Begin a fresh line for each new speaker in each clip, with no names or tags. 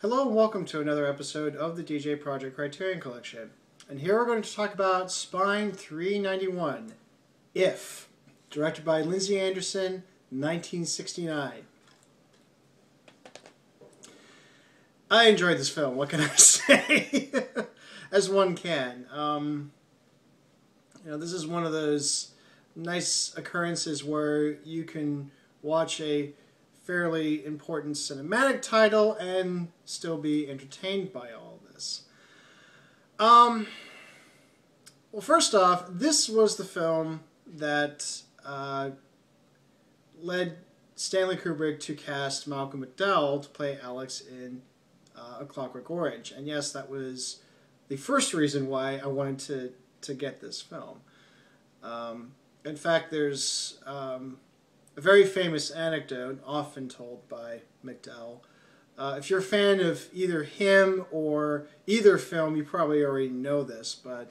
Hello and welcome to another episode of the DJ Project Criterion Collection. And here we're going to talk about Spine 391, If, directed by Lindsay Anderson, 1969. I enjoyed this film, what can I say? As one can. This is one of those nice occurrences where you can watch a fairly important cinematic title and still be entertained by all this. Well, first off, this was the film that led Stanley Kubrick to cast Malcolm McDowell to play Alex in A Clockwork Orange. And yes, that was the first reason why I wanted to get this film. In fact, there's a very famous anecdote, often told by McDowell. If you're a fan of either him or either film, you probably already know this, but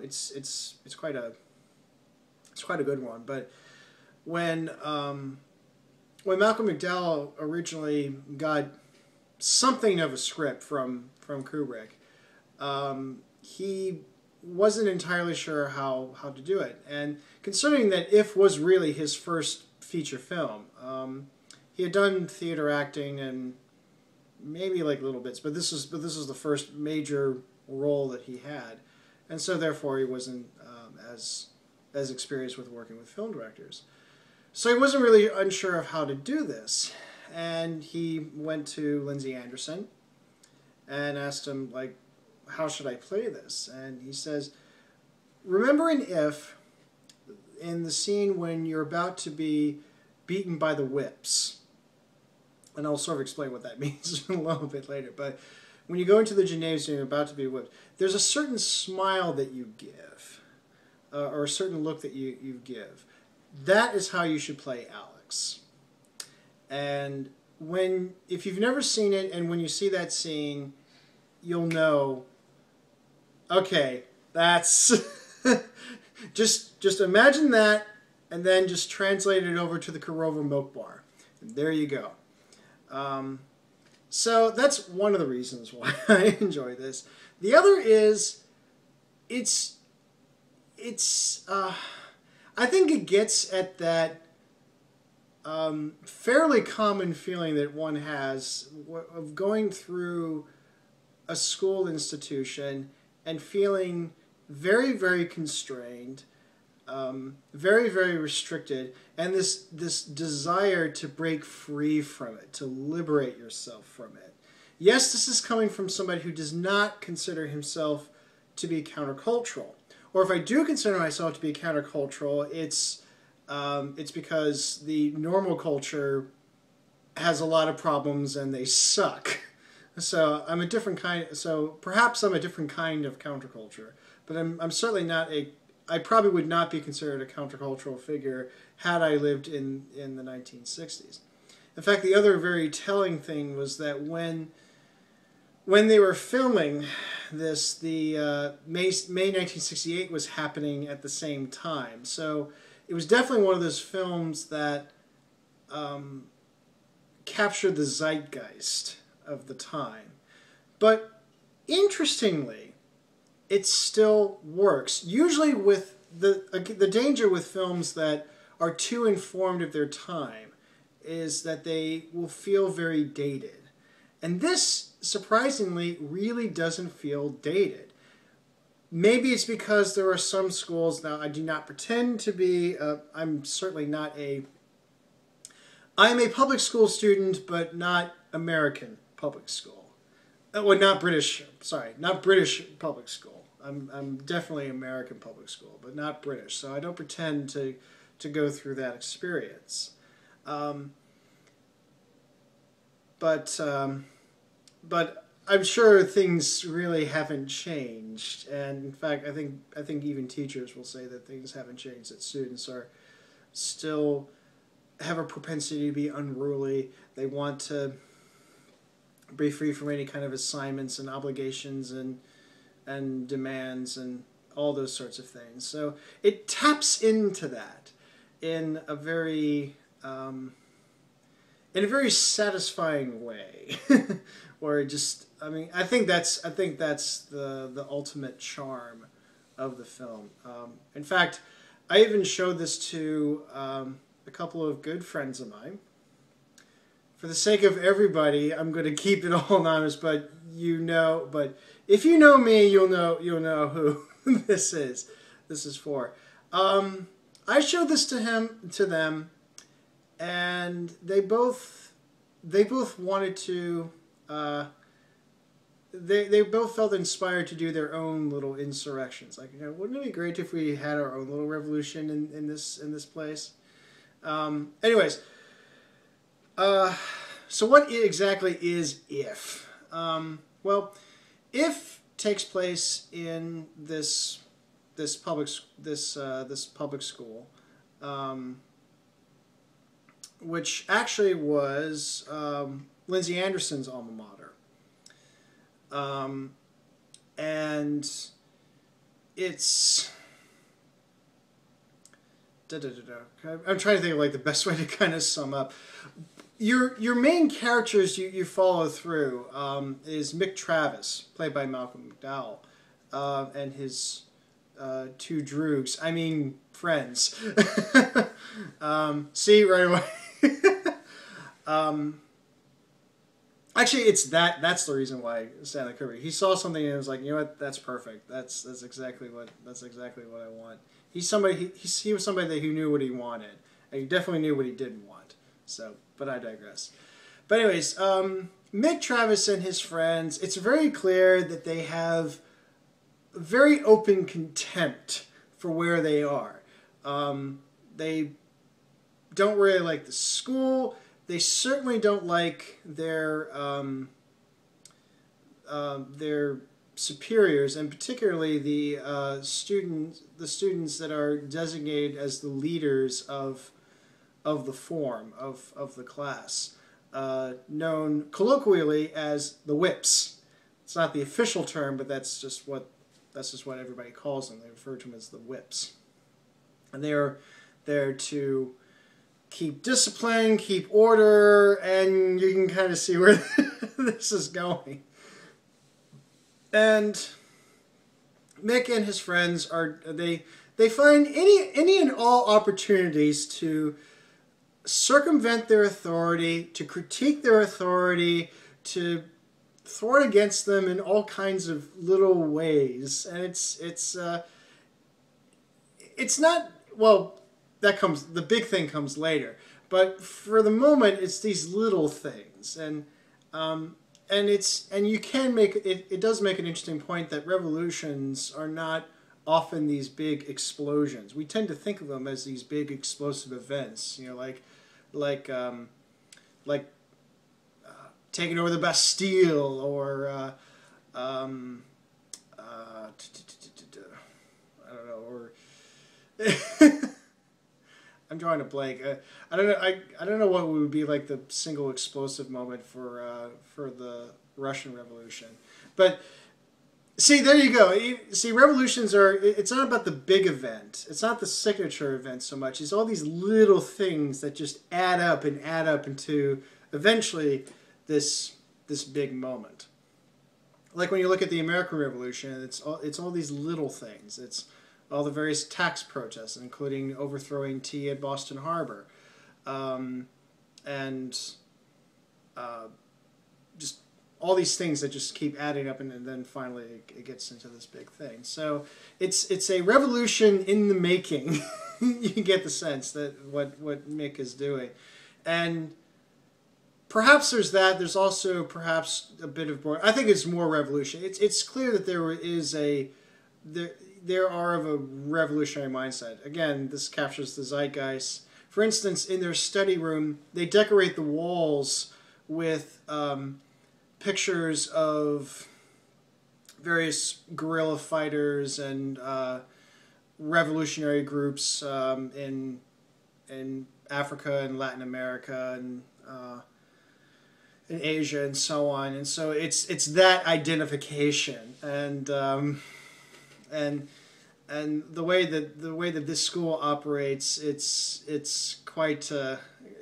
it's quite a good one. But when Malcolm McDowell originally got something of a script from Kubrick, he wasn't entirely sure how to do it. And considering that If was really his first feature film, he had done theater acting and maybe like little bits, but this is the first major role that he had, and so therefore he wasn't as experienced with working with film directors. So he wasn't really unsure of how to do this, and he went to Lindsay Anderson and asked him, like, how should I play this? And he says, remember in If, in the scene when you're about to be beaten by the whips, and I'll sort of explain what that means a little bit later, but when you go into the gymnasium, you're about to be whipped, there's a certain smile that you give, or a certain look that you give. That is how you should play Alex. And if you've never seen it, and when you see that scene, you'll know, okay, that's just imagine that, and then just translate it over to the Korova milk bar, and there you go. So that's one of the reasons why I enjoy this. The other is, I think it gets at that fairly common feeling that one has of going through a school institution and feeling very, very constrained, very, very restricted, and this desire to break free from it, to liberate yourself from it. Yes, this is coming from somebody who does not consider himself to be countercultural. Or if I do consider myself to be countercultural, it's because the normal culture has a lot of problems and they suck. So I'm a different kind. So perhaps I'm a different kind of counterculture, but I'm certainly not I probably would not be considered a countercultural figure had I lived in the 1960s. In fact, the other very telling thing was that when they were filming this, the May 1968 was happening at the same time. So it was definitely one of those films that captured the zeitgeist of the time. But interestingly, it still works. Usually with the danger with films that are too informed of their time is that they will feel very dated. And this, surprisingly, really doesn't feel dated. Maybe it's because there are some schools, now I do not pretend to be, I'm certainly not I'm a public school student, but not American public school. Well, not British public school. I'm definitely American public school, but not British. So I don't pretend to go through that experience. But I'm sure things really haven't changed. And in fact, I think even teachers will say that things haven't changed. That students are still have a propensity to be unruly. They want to be free from any kind of assignments and obligations and demands and all those sorts of things. So it taps into that in a very in a very satisfying way, or just, I mean, I think that's the ultimate charm of the film. In fact, I even showed this to a couple of good friends of mine. For the sake of everybody, I'm going to keep it all anonymous, but if you know me, you'll know who this is. This is for. I showed this to them, and they both wanted to. They both felt inspired to do their own little insurrections. Like, wouldn't it be great if we had our own little revolution in this place? Anyways, so what exactly is If? Well, If takes place in this public school, which actually was Lindsay Anderson's alma mater, and it's. I'm trying to think of like the best way to kind of sum up. Your main characters you follow through is Mick Travis, played by Malcolm McDowell, and his two droogs. I mean, friends. See, right away. Actually, that's the reason why Stanley Kubrick. He saw something and was like, you know what, that's perfect. That's exactly what I want. He's somebody. He was somebody who knew what he wanted, and he definitely knew what he didn't want. So, but I digress. But anyways, Mick Travis and his friends. It's very clear that they have very open contempt for where they are. They don't really like the school. They certainly don't like their superiors, and particularly the students that are designated as the leaders of the form of the class, known colloquially as the whips. It's not the official term, but that's just what everybody calls them. They refer to them as the whips, and they are there to keep discipline, keep order, and you can kind of see where this is going. And Mick and his friends they find any and all opportunities to circumvent their authority, to critique their authority, to thwart against them in all kinds of little ways. And it's not, well, the big thing comes later, but for the moment it's these little things, and you can make it does make an interesting point that revolutions are not often these big explosions. We tend to think of them as these big explosive events, like taking over the Bastille, or I don't know, or I'm drawing a blank. I don't know. I don't know what would be like the single explosive moment for the Russian Revolution. But see, there you go. See, revolutions are. It's not about the big event. It's not the signature event so much. It's all these little things that just add up into eventually this big moment. Like when you look at the American Revolution, it's all these little things. It's all the various tax protests, including overthrowing tea at Boston Harbor, and just all these things that just keep adding up, and then finally it gets into this big thing. So it's a revolution in the making. You get the sense that what Mick is doing, and perhaps there's that. There's also perhaps a bit of more. I think it's more revolution. It's clear that there are of a revolutionary mindset. Again, this captures the zeitgeist. For instance, in their study room, they decorate the walls with pictures of various guerrilla fighters and revolutionary groups in Africa and Latin America and in Asia and so on. And so it's that identification, and the way that this school operates, it's quite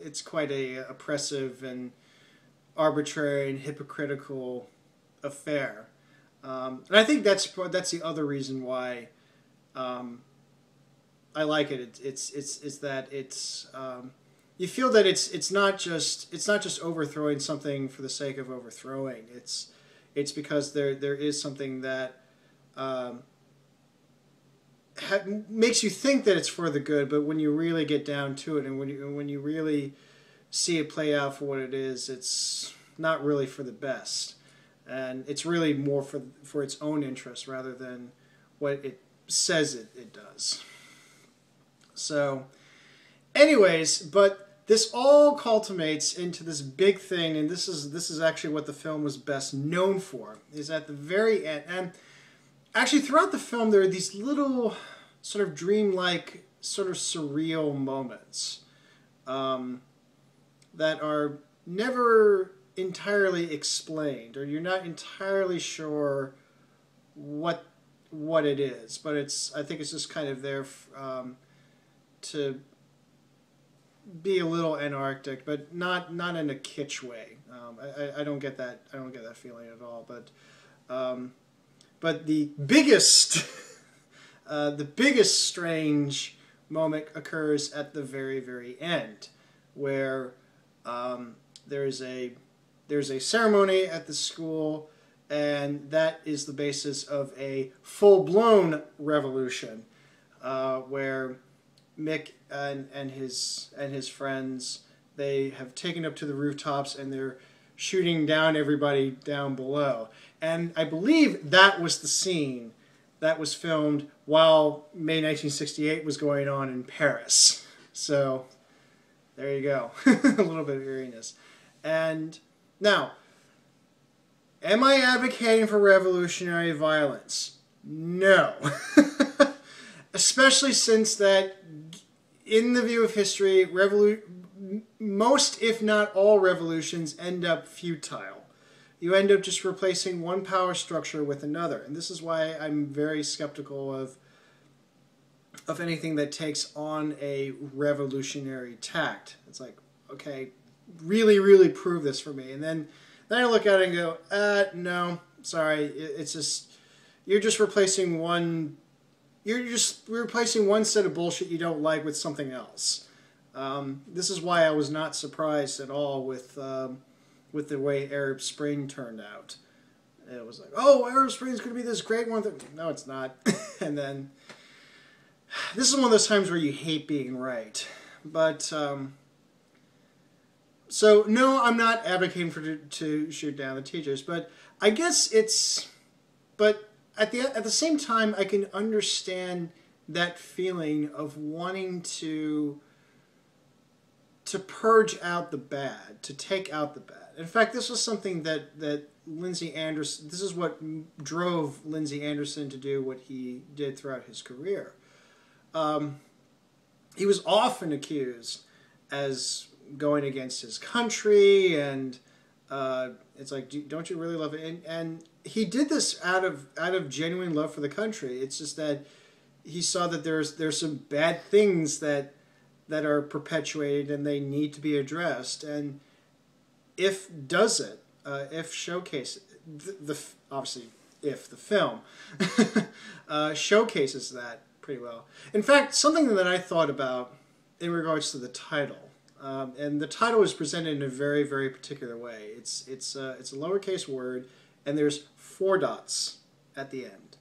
it's quite a oppressive and arbitrary and hypocritical affair. And I think that's the other reason why I like it. It's that it's you feel that it's not just overthrowing something for the sake of overthrowing. It's because there is something that makes you think that it's for the good, but when you really get down to it, and when you really see it play out for what it is, it's not really for the best, and it's really more for its own interest rather than what it says it does. So, anyways, but this all culminates into this big thing, and this is actually what the film was best known for, is at the very end. And actually, throughout the film, there are these little sort of dreamlike, sort of surreal moments that are never entirely explained, or you're not entirely sure what it is. But I think it's just kind of there to be a little anarchic, but not in a kitsch way. I don't get that. I don't get that feeling at all. But the biggest strange moment occurs at the very, very end, where there's a ceremony at the school, and that is the basis of a full-blown revolution, where Mick and his friends, they have taken up to the rooftops and they're shooting down everybody down below. And I believe that was the scene that was filmed while May 1968 was going on in Paris. So there you go. A little bit of eeriness. And now, am I advocating for revolutionary violence? No. Especially since that, in the view of history, most, if not all, revolutions end up futile. You end up just replacing one power structure with another. And this is why I'm very skeptical of anything that takes on a revolutionary tact. It's like, okay, really, really prove this for me. And then I look at it and go, no, sorry, it's just, you're just replacing one set of bullshit you don't like with something else. This is why I was not surprised at all with the way Arab Spring turned out. It was like, oh, Arab Spring is going to be this great one. No, it's not. And then this is one of those times where you hate being right. But so no, I'm not advocating to shoot down the teachers. But I guess but at the same time, I can understand that feeling of wanting to purge out the bad, to take out the bad. In fact, this was something that Lindsay Anderson, this is what drove Lindsay Anderson to do what he did throughout his career. He was often accused as going against his country, and it's like, don't you really love it? And he did this out of genuine love for the country. It's just that he saw that there's some bad things that are perpetuated and they need to be addressed. And if showcase obviously if the film showcases that pretty well. In fact, something that I thought about in regards to the title. And the title is presented in a very, very particular way. It's a lowercase word, and there's 4 dots at the end.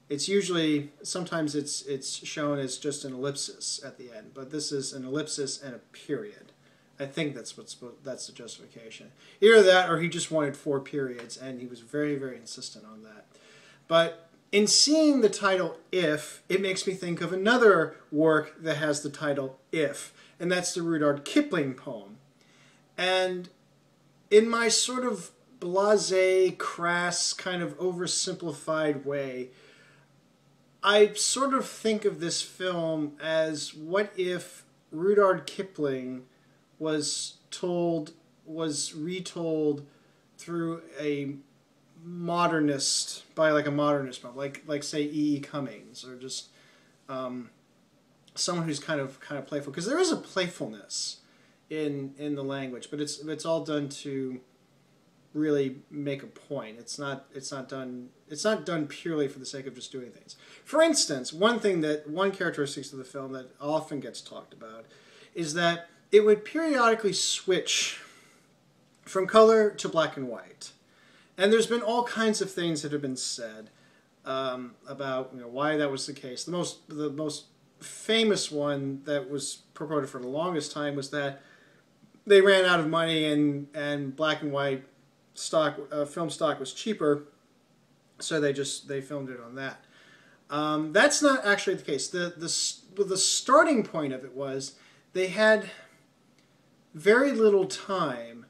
It's usually, sometimes it's shown as just an ellipsis at the end, but this is an ellipsis and a period. I think that's the justification. Either that, or he just wanted 4 periods, and he was very, very insistent on that. But in seeing the title "If," it makes me think of another work that has the title "If," and that's the Rudyard Kipling poem. And in my sort of blasé, crass, kind of oversimplified way, I sort of think of this film as, what if Rudyard Kipling was retold through a modernist, by like a modernist film, like say E.E. Cummings, or just someone who's kind of playful, because there is a playfulness in the language, but it's all done to really make a point. It's not done purely for the sake of just doing things. For instance, one characteristics of the film that often gets talked about is that it would periodically switch from color to black and white. And there's been all kinds of things that have been said about why that was the case. The most famous one that was purported for the longest time was that they ran out of money and black and white film stock was cheaper, so they filmed it on that. That's not actually the case. The starting point of it was they had very little time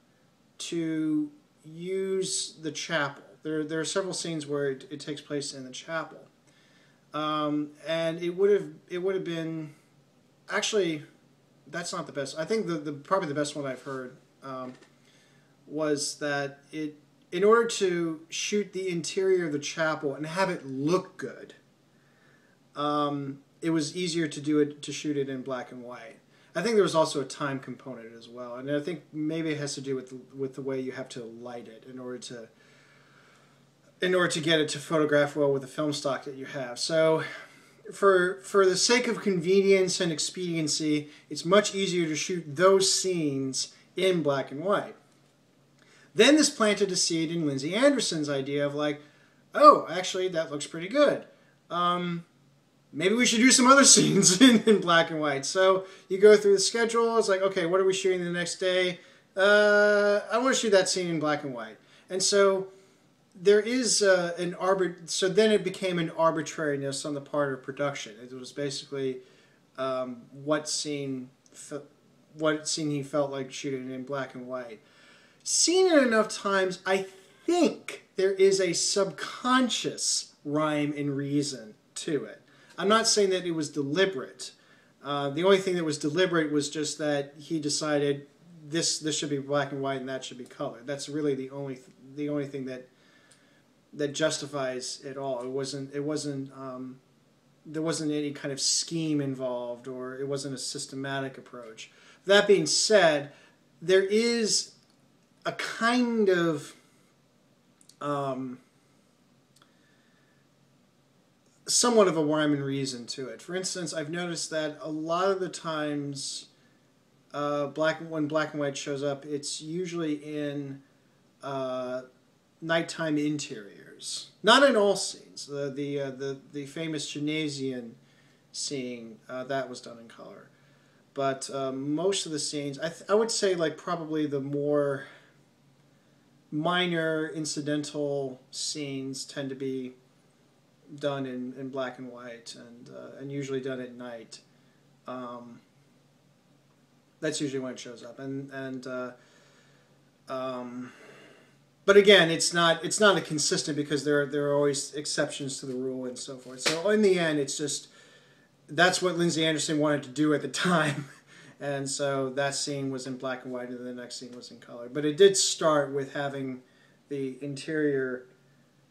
to use the chapel. There are several scenes where it takes place in the chapel, and it would have been, actually, that's not the best. I think probably the best one I've heard was that in order to shoot the interior of the chapel and have it look good, it was easier to shoot it in black and white. I think there was also a time component as well, and I think maybe it has to do with the way you have to light it in order to get it to photograph well with the film stock that you have. So for the sake of convenience and expediency, it's much easier to shoot those scenes in black and white. Then this planted a seed in Lindsay Anderson's idea of like, oh, actually that looks pretty good. Maybe we should do some other scenes in black and white. So you go through the schedule. It's like, okay, what are we shooting the next day? I want to shoot that scene in black and white. And so there is so then it became an arbitrariness on the part of production. It was basically what scene he felt like shooting in black and white. Seen it enough times, I think there is a subconscious rhyme and reason to it. I'm not saying that it was deliberate. The only thing that was deliberate was just that he decided this should be black and white and that should be color. That's really the only thing that justifies it all. There wasn't any kind of scheme involved, or it wasn't a systematic approach. That being said, there is a kind of somewhat of a rhyme and reason to it. For instance, I've noticed that a lot of the times when black and white shows up, it's usually in nighttime interiors. Not in all scenes. The famous gymnasium scene, that was done in color. But most of the scenes, I would say like probably the more minor incidental scenes tend to be done in black and white, and usually done at night. That's usually when it shows up, but again, it's not a consistent, because there are always exceptions to the rule and so forth. So in the end, it's just that's what Lindsay Anderson wanted to do at the time, and so that scene was in black and white, and the next scene was in color. But it did start with having the interior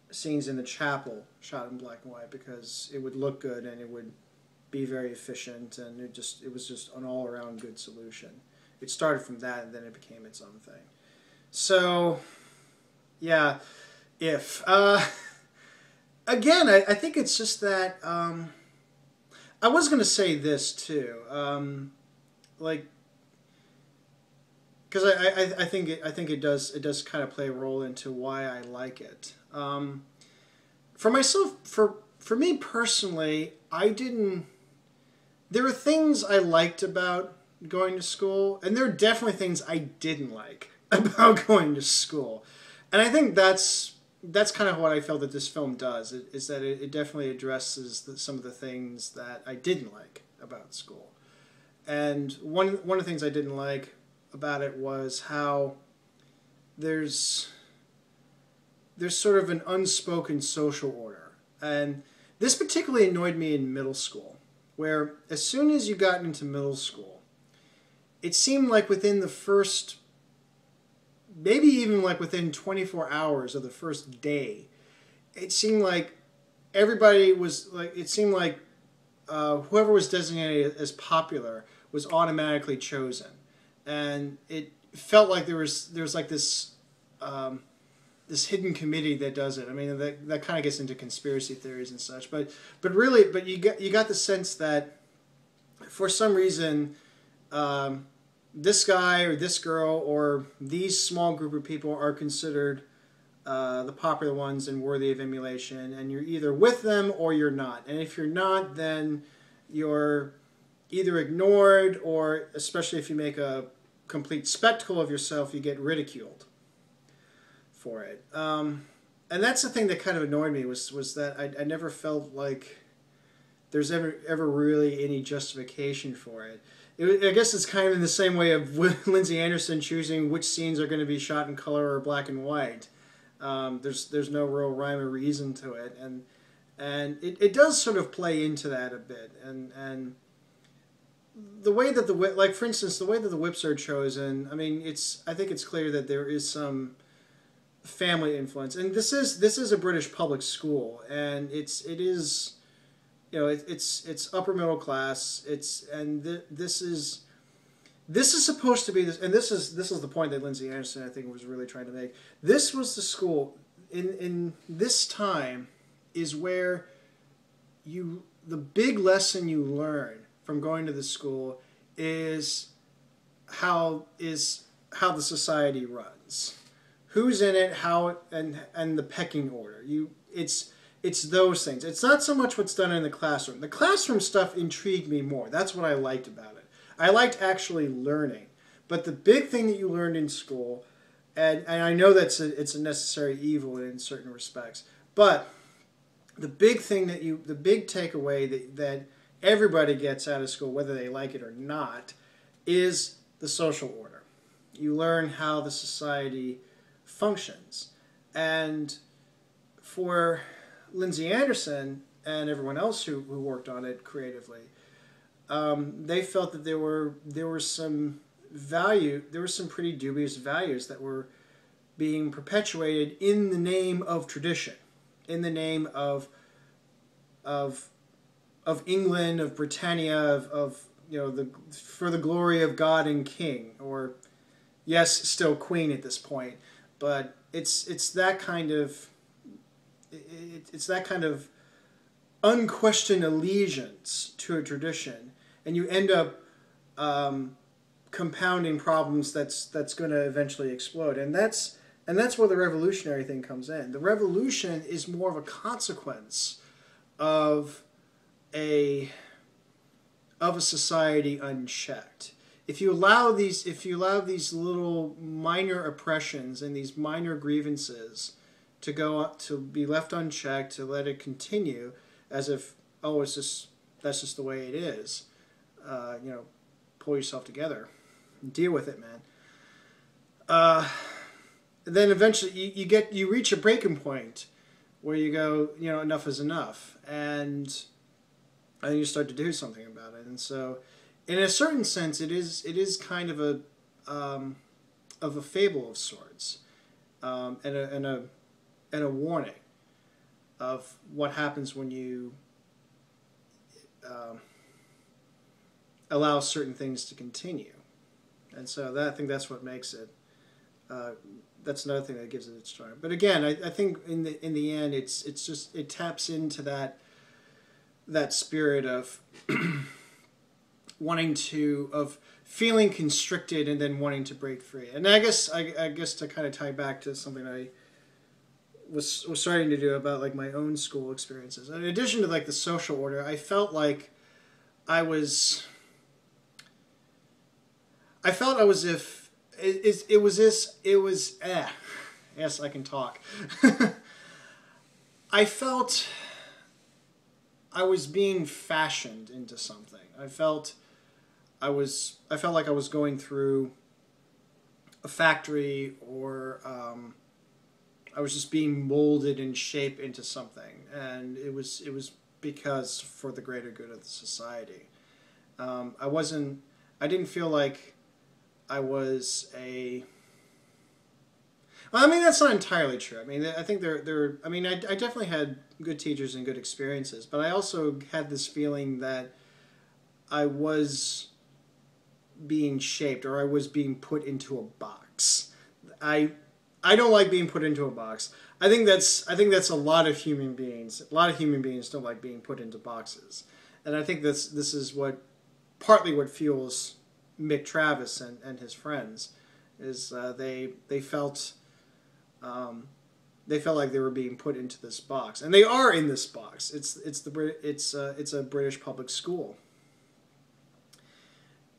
scenes in the chapel shot in black and white, because it would look good and it would be very efficient, and it was just an all-around good solution. It started from that, and then it became its own thing. So yeah, again, I think it's just that I was going to say this too, because I think it does kind of play a role into why I like it. For myself, for me personally, there were things I liked about going to school, and there are definitely things I didn't like about going to school. And I think that's kind of what I felt that this film does, is that it definitely addresses some of the things that I didn't like about school. And one of the things I didn't like about it was how there's sort of an unspoken social order. And this particularly annoyed me in middle school, where as soon as you got into middle school, it seemed like within the first, maybe even like within 24 hours of the first day, it seemed like everybody was like, it seemed like whoever was designated as popular was automatically chosen. and it felt like there's like this this hidden committee that does it. I mean, that kind of gets into conspiracy theories and such, but really, but you got the sense that for some reason, this guy or this girl or these small group of people are considered the popular ones and worthy of emulation, and you're either with them or you're not. And if you're not, then you're either ignored, or especially if you make a complete spectacle of yourself, you get ridiculed for it. And that's the thing that kind of annoyed me was that I never felt like there's ever really any justification for it. I guess it's kind of in the same way of Lindsay Anderson choosing which scenes are going to be shot in color or black and white. There's no real rhyme or reason to it, and it does sort of play into that a bit, and the way that like for instance the way that the whips are chosen. I mean, I think it's clear that there is some family influence, and this is a British public school, and it is. You know, it's upper middle class. This is supposed to be this, and this is the point that Lindsay Anderson, I think, was really trying to make. This was the school in this time is where the big lesson you learn from going to the school is how the society runs, who's in it, how and the pecking order. It's those things. It's not so much what's done in the classroom. The classroom stuff intrigued me more. That's what I liked about it. I liked actually learning. But the big thing that you learned in school, and I know it's a necessary evil in certain respects, but the big thing the big takeaway that everybody gets out of school, whether they like it or not, is the social order. You learn how the society functions. And for Lindsay Anderson and everyone else who worked on it creatively, they felt that there were some pretty dubious values that were being perpetuated in the name of tradition, in the name of England, of Britannia, of for the glory of God and King, or yes, still Queen at this point, but it's that kind of. It's that kind of unquestioned allegiance to a tradition, and you end up compounding problems that's going to eventually explode, and that's where the revolutionary thing comes in. The revolution is more of a consequence of a society unchecked. If you allow these little minor oppressions and these minor grievances to go up, to be left unchecked, to let it continue as if, oh, that's just the way it is. Pull yourself together, deal with it, man. Then eventually you reach a breaking point where you go, enough is enough, and you start to do something about it. And so, in a certain sense, it is kind of a fable of sorts, and a warning of what happens when you allow certain things to continue. And so I think that's what makes it. That's another thing that gives it its charm. But again, I think in the end, it taps into that spirit of of feeling constricted and then wanting to break free. And I guess to kind of tie back to something I was starting to do about like my own school experiences. In addition to like the social order, I felt like I was if it was yes, I can talk. I felt I was being fashioned into something. I felt like I was going through a factory, or I was just being molded and shaped into something, and it was because for the greater good of the society. I didn't feel like I was a. Well, I mean, that's not entirely true. I mean, I think I definitely had good teachers and good experiences, but I also had this feeling that I was being shaped, or I was being put into a box. I don't like being put into a box. I think that's a lot of human beings. A lot of human beings don't like being put into boxes, and I think this is partly what fuels Mick Travis and his friends is they felt like they were being put into this box, and they are in this box. It's a British public school,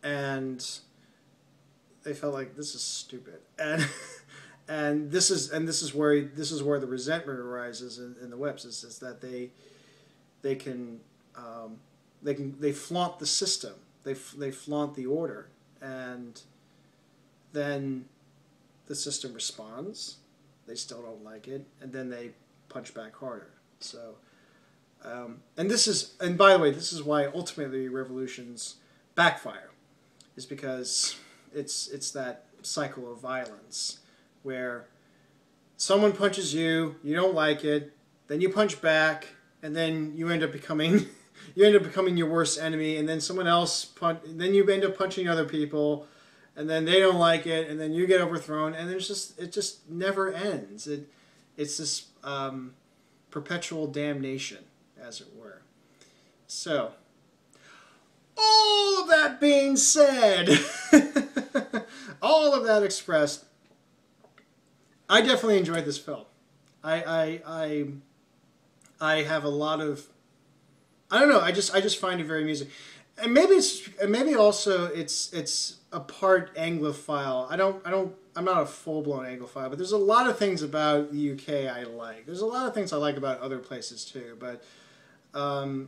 and they felt like this is stupid, and this is where the resentment arises in the Whips is that they flaunt the system, they flaunt the order, and then the system responds. They still don't like it, and then they punch back harder. So, and by the way, this is why ultimately revolutions backfire, is because it's that cycle of violence where someone punches you, you don't like it, then you punch back, and then you end up becoming your worst enemy, and then someone else then you end up punching other people, and then they don't like it, and then you get overthrown, and it just never ends. It's this perpetual damnation, as it were. So, all of that being said, all of that expressed, I definitely enjoyed this film. I have a lot of, I don't know, I just find it very amusing. And maybe also it's a part Anglophile. I'm not a full-blown Anglophile, but there's a lot of things about the UK I like. There's a lot of things I like about other places too, but I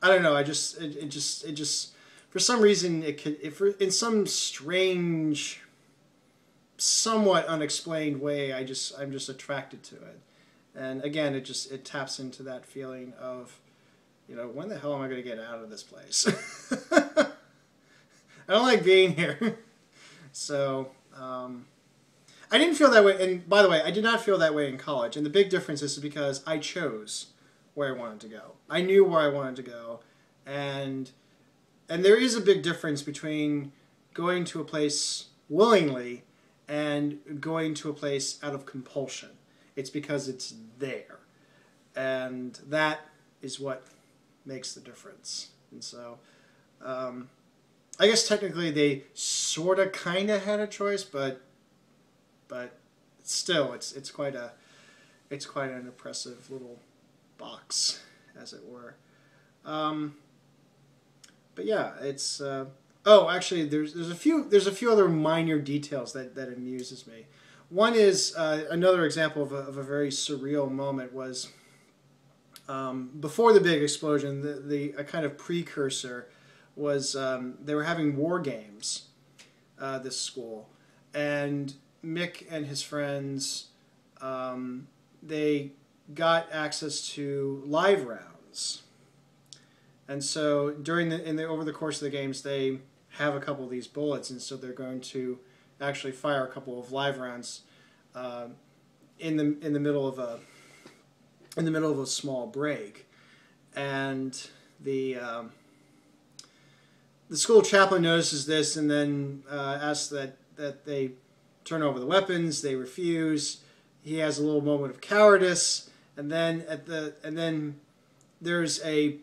don't know, it just for some reason in some strange, somewhat unexplained way, I'm just attracted to it. And again, it taps into that feeling of, when the hell am I going to get out of this place? I don't like being here. So, I didn't feel that way. And by the way, I did not feel that way in college. And the big difference is because I chose where I wanted to go. I knew where I wanted to go. And there is a big difference between going to a place willingly and going to a place out of compulsion. It's because it's there. And that is what makes the difference. And so, I guess technically they sort of kind of had a choice, but still, it's quite an impressive little box, as it were. But yeah, it's oh, actually, there's a few other minor details that amuses me. One is another example of a very surreal moment was before the big explosion. A kind of precursor was they were having war games, this school, and Mick and his friends they got access to live rounds, and so over the course of the games they have a couple of these bullets, and so they're going to actually fire a couple of live rounds in the middle of a small break, and the school chaplain notices this and then asks that they turn over the weapons. They refuse. He has a little moment of cowardice, and then there's a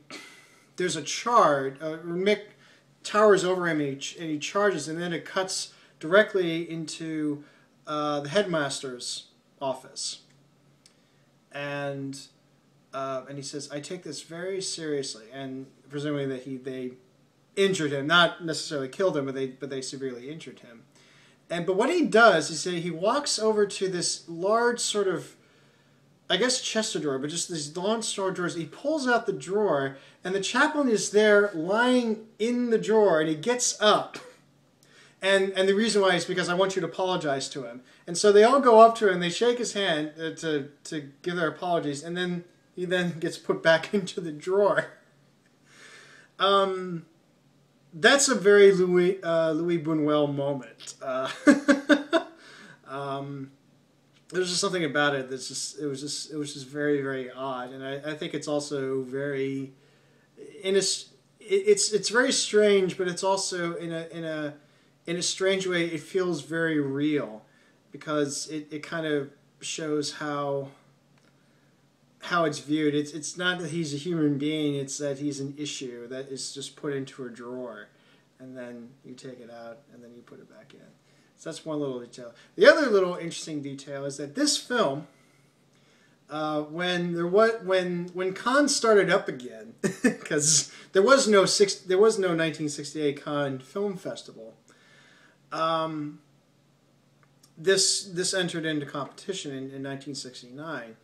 charge. Mick towers over him and he charges, and then it cuts directly into the headmaster's office, and he says, "I take this very seriously," and presumably that they injured him, not necessarily killed him, but they severely injured him. But what he does is he walks over to this large sort of, I guess, chest of drawer, but just these long store drawers. He pulls out the drawer, and the chaplain is there lying in the drawer, and he gets up. And the reason why is because I want you to apologize to him. And so they all go up to him, and they shake his hand to give their apologies, and then he gets put back into the drawer. That's a very Louis Buñuel moment. There's just something about it that's it was just very, very odd, and I think it's also very it's very strange, but it's also in a strange way it feels very real, because it kind of shows how it's viewed. It's not that he's a human being, it's that he's an issue that is just put into a drawer, and then you take it out and then you put it back in. So that's one little detail. The other little interesting detail is that this film, when Cannes started up again, because there was no 1968 Cannes Film Festival. This entered into competition in 1969,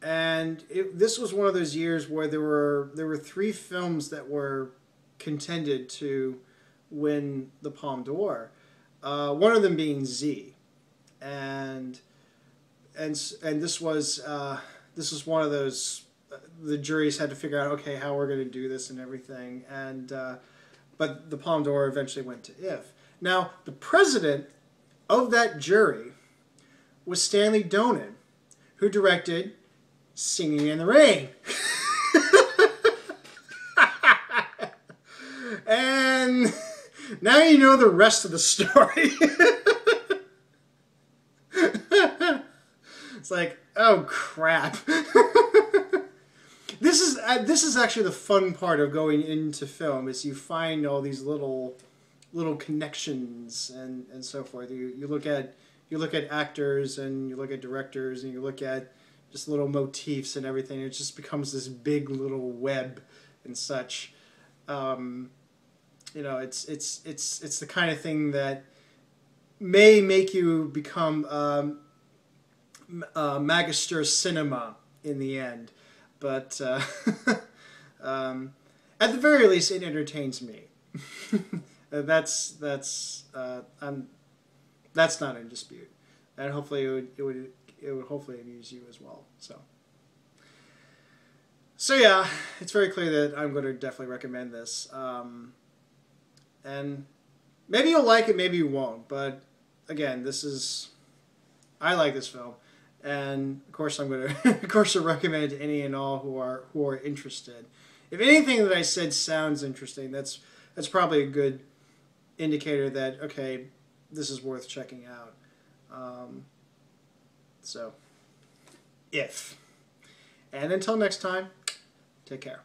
and this was one of those years where there were 3 films that were contended to win the Palme d'Or. One of them being Z, and this was one of those, the juries had to figure out, okay, how we're going to do this and everything, and but the Palme d'Or eventually went to If. Now, the president of that jury was Stanley Donen, who directed Singing in the Rain. And now you know the rest of the story. It's like, oh crap. This is actually the fun part of going into film, is you find all these little connections and so forth. You look at actors, and you look at directors, and you look at just little motifs and everything. It just becomes this big little web and such. You know, it's the kind of thing that may make you become magister cinema in the end, but at the very least, it entertains me. That's not in dispute, and hopefully it would hopefully amuse you as well. So yeah, it's very clear that I'm going to definitely recommend this. And maybe you'll like it, maybe you won't. But again, I like this film, and of course I'm going to recommend it to any and all who are interested. If anything that I said sounds interesting, that's probably a good indicator that, okay, this is worth checking out. So, If. And until next time, take care.